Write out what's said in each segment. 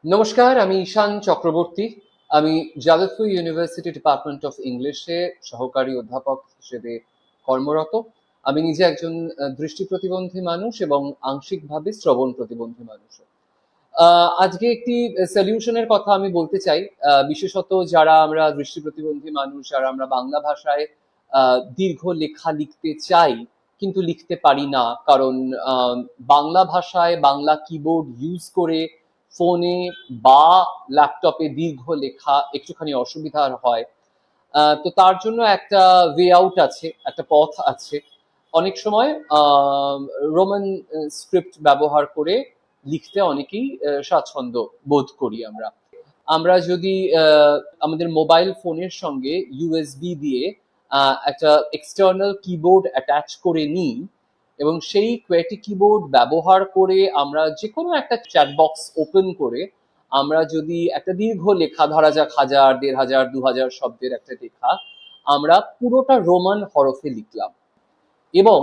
নমস্কার, আমি ঈশান চক্রবর্তী। আমি যাদবপুর ইউনিভার্সিটি ডিপার্টমেন্ট অফ ইংলিশে সহকারী অধ্যাপক হিসেবে কর্মরত। আমি নিজে একজন দৃষ্টি প্রতিবন্ধী মানুষ এবং আংশিকভাবে শ্রবণ প্রতিবন্ধী মানুষ। আজকে একটি সলিউশনের কথা আমি বলতে চাই। বিশেষত যারা আমরা দৃষ্টি প্রতিবন্ধী মানুষ, যারা আমরা বাংলা ভাষায় দীর্ঘ লেখা লিখতে চাই কিন্তু লিখতে পারি না, কারণ বাংলা ভাষায় বাংলা কিবোর্ড ইউজ করে ফোনে বা ল্যাপটপে দীর্ঘ লেখা একটুখানি অসুবিধার হয়। তো তার জন্য একটা ওয়ে আউট আছে, একটা পথ আছে। অনেক সময় রোমান স্ক্রিপ্ট ব্যবহার করে লিখতে অনেকেই স্বাচ্ছন্দ্য বোধ করি আমরা। আমরা যদি আমাদের মোবাইল ফোনের সঙ্গে ইউএসবি দিয়ে একটা এক্সটার্নাল কিবোর্ড অ্যাটাচ করে নিই এবং সেই কোয়েটি কিবোর্ড ব্যবহার করে আমরা যে কোনো একটা চ্যাট বক্স ওপেন করে আমরা যদি একটা দীর্ঘ লেখা, ধরা যাক 1000, 1500, 2000 শব্দের একটা লেখা আমরা পুরোটা রোমান হরফে লিখলাম এবং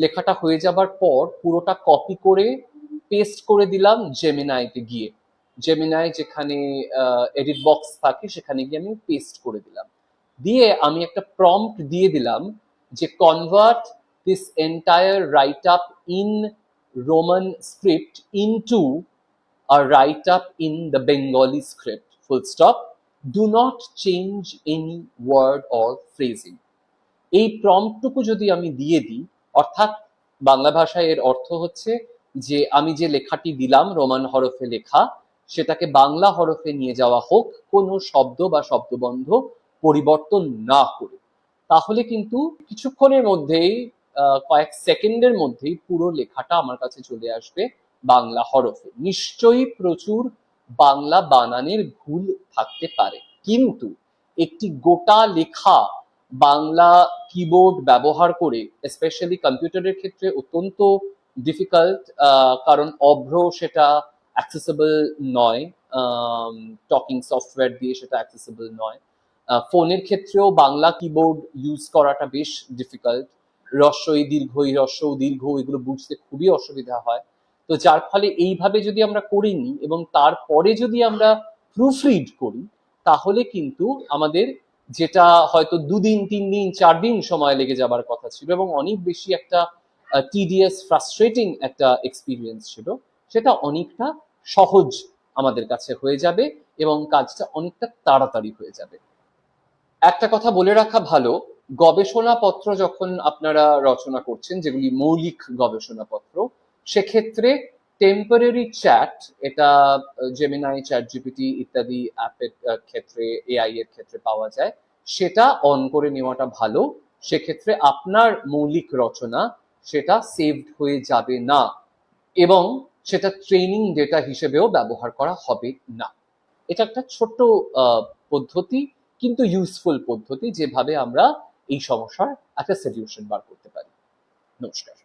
লেখাটা হয়ে যাবার পর পুরোটা কপি করে পেস্ট করে দিলাম জেমিনাইতে গিয়ে। জেমিনাই যেখানে এডিট বক্স থাকে সেখানে গিয়ে আমি পেস্ট করে দিলাম, দিয়ে আমি একটা প্রম্পট দিয়ে দিলাম যে convert this entire right up in Roman script into a write up in the Bengali script, full stop. Do not change any word or phrasing. এই প্রম্পটুকু যদি আমি দিয়ে দিই, অর্থাৎ বাংলা ভাষায় এর অর্থ হচ্ছে যে আমি যে লেখাটি দিলাম রোমান হরফে লেখা, সেটাকে বাংলা হরফে নিয়ে যাওয়া হোক কোনো শব্দ বা শব্দবন্ধ পরিবর্তন না করে, তাহলে কিন্তু কিছুক্ষণের মধ্যেই কয়েক সেকেন্ডের মধ্যেই পুরো লেখাটা আমার কাছে চলে আসবে বাংলা হরফে। নিশ্চয়ই প্রচুর বাংলা বানানের ভুল থাকতে পারে, কিন্তু একটি গোটা লেখা বাংলা কিবোর্ড ব্যবহার করে, স্পেশালি কম্পিউটারের ক্ষেত্রে অত্যন্ত ডিফিকাল্ট, কারণ অভ্র সেটা অ্যাক্সেসেবল নয়, টকিং সফটওয়্যার দিয়ে সেটা অ্যাক্সেসেবল নয়। ফোনের ক্ষেত্রেও বাংলা কিবোর্ড ইউজ করাটা বেশ ডিফিকাল্ট। রস্বই দীর্ঘই, রস্বউ দীর্ঘ, এগুলো বুঝতে খুবই অসুবিধা হয়। তো যার ফলে এইভাবে যদি আমরা করে নিই এবং তারপরে যদি আমরা প্রুফ রিড করি, তাহলে কিন্তু আমাদের যেটা হয়তো 2 দিন 3 দিন 4 দিন সময় লেগে যাবার কথা ছিল এবং অনেক বেশি একটা টিডিএস ফ্রাস্ট্রেটিং একটা এক্সপিরিয়েন্স ছিল, সেটা অনেকটা সহজ আমাদের কাছে হয়ে যাবে এবং কাজটা অনেকটা তাড়াতাড়ি হয়ে যাবে। একটা কথা বলে রাখা ভালো, গবেষণাপত্র যখন আপনারা রচনা করছেন, যেগুলি মৌলিক গবেষণাপত্র, সেক্ষেত্রে টেম্পোরারি চ্যাট, এটা জেমিনাই, চ্যাট জিপিটি ইত্যাদি অ্যাপের ক্ষেত্রে, এআই এর ক্ষেত্রে পাওয়া যায়, সেটা অন করে নেওয়াটা ভালো। সেক্ষেত্রে আপনার মৌলিক রচনা সেটা সেভড হয়ে যাবে না এবং সেটা ট্রেনিং ডেটা হিসেবেও ব্যবহার করা হবে না। এটা একটা ছোট্ট পদ্ধতি, কিন্তু ইউজফুল পদ্ধতি, যেভাবে আমরা এই সমস্যার একটা সলিউশন বার করতে পারি। নমস্কার।